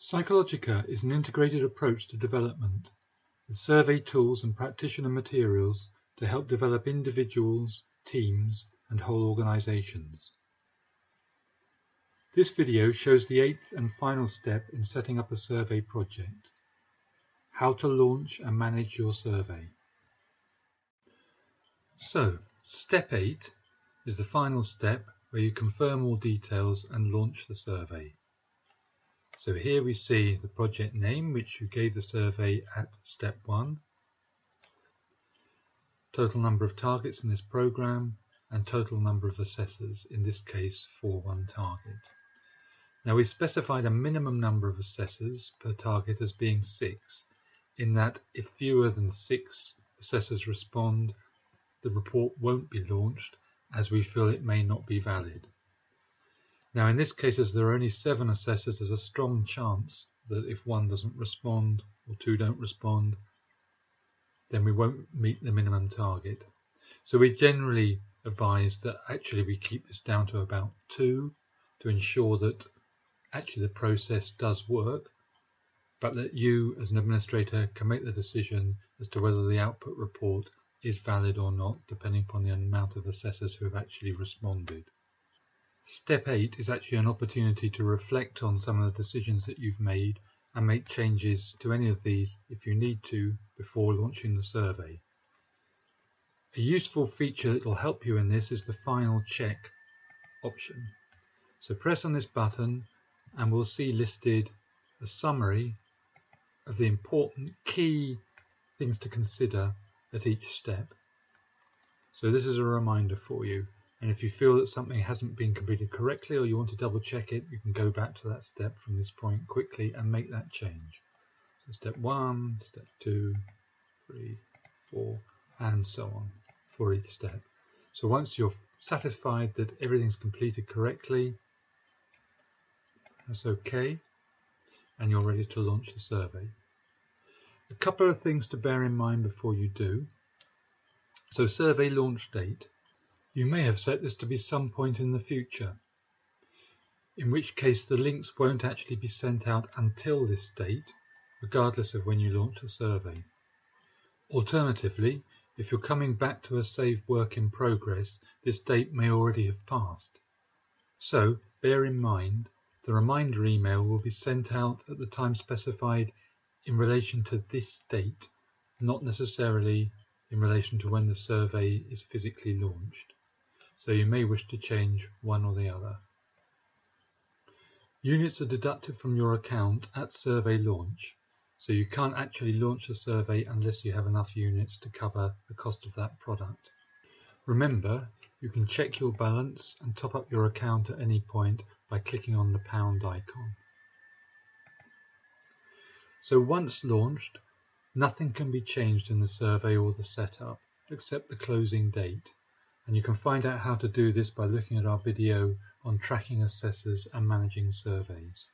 Psychologica is an integrated approach to development, with survey tools and practitioner materials to help develop individuals, teams, and whole organizations. This video shows the 8th and final step in setting up a survey project: how to launch and manage your survey. So, step 8 is the final step where you confirm all details and launch the survey. So here we see the project name, which you gave the survey at step 1, total number of targets in this program, and total number of assessors, in this case for one target. Now we specified a minimum number of assessors per target as being 6, in that if fewer than 6 assessors respond, the report won't be launched, as we feel it may not be valid. Now in this case, as there are only 7 assessors, there's a strong chance that if 1 doesn't respond or 2 don't respond, then we won't meet the minimum target. So we generally advise that actually we keep this down to about 2 to ensure that actually the process does work, but that you as an administrator can make the decision as to whether the output report is valid or not, depending upon the amount of assessors who have actually responded. Step 8 is actually an opportunity to reflect on some of the decisions that you've made and make changes to any of these if you need to before launching the survey. A useful feature that will help you in this is the final check option. So press on this button and we'll see listed a summary of the important key things to consider at each step. So this is a reminder for you. And if you feel that something hasn't been completed correctly or you want to double check it, you can go back to that step from this point quickly and make that change. So step 1, step 2, 3, 4, and so on for each step. So once you're satisfied that everything's completed correctly, that's OK, and you're ready to launch the survey. A couple of things to bear in mind before you do. So survey launch date. You may have set this to be some point in the future, in which case the links won't actually be sent out until this date, regardless of when you launch the survey. Alternatively, if you're coming back to a saved work in progress, this date may already have passed. So bear in mind the reminder email will be sent out at the time specified in relation to this date, not necessarily in relation to when the survey is physically launched. So you may wish to change one or the other. Units are deducted from your account at survey launch, so you can't actually launch the survey unless you have enough units to cover the cost of that product. Remember, you can check your balance and top up your account at any point by clicking on the pound icon. So once launched, nothing can be changed in the survey or the setup except the closing date. And you can find out how to do this by looking at our video on tracking assessors and managing surveys.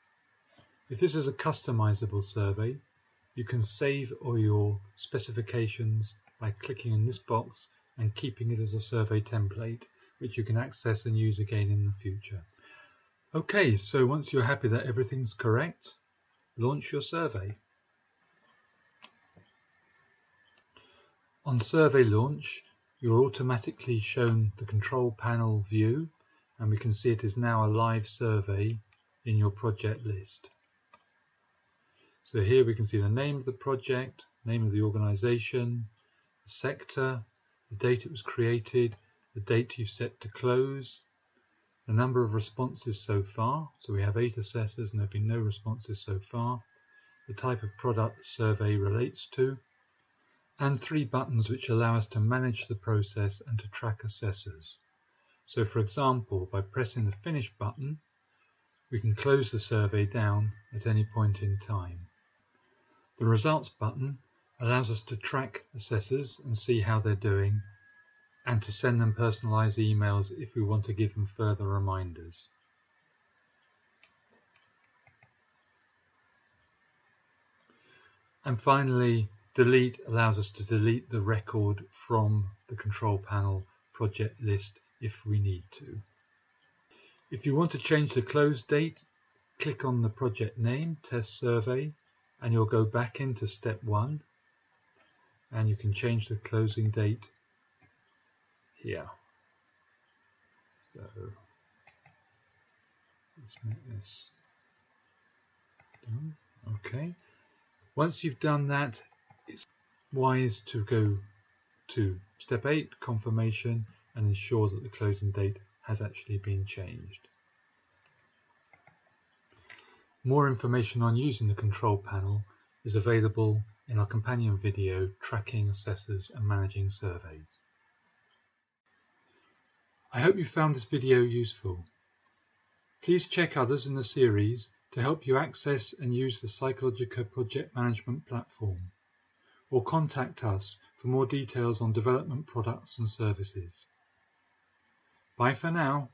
If this is a customizable survey, you can save all your specifications by clicking in this box and keeping it as a survey template, which you can access and use again in the future. Okay, so once you're happy that everything's correct, launch your survey. On survey launch, you're automatically shown the control panel view, and we can see it is now a live survey in your project list. So here we can see the name of the project, name of the organization, the sector, the date it was created, the date you've set to close, the number of responses so far. So we have 8 assessors and there have been no responses so far, the type of product the survey relates to, and 3 buttons which allow us to manage the process and to track assessors. So for example, by pressing the Finish button, we can close the survey down at any point in time. The Results button allows us to track assessors and see how they're doing, and to send them personalised emails if we want to give them further reminders. And finally, Delete allows us to delete the record from the control panel project list if we need to. If you want to change the close date, click on the project name, Test Survey, and you'll go back into step 1, and you can change the closing date here. So let's make this done. Okay. Once you've done that, it's wise to go to step 8, confirmation, and ensure that the closing date has actually been changed. More information on using the control panel is available in our companion video, Tracking Assessors and Managing Surveys. I hope you found this video useful. Please check others in the series to help you access and use the Psychologica project management platform, or contact us for more details on development products and services. Bye for now.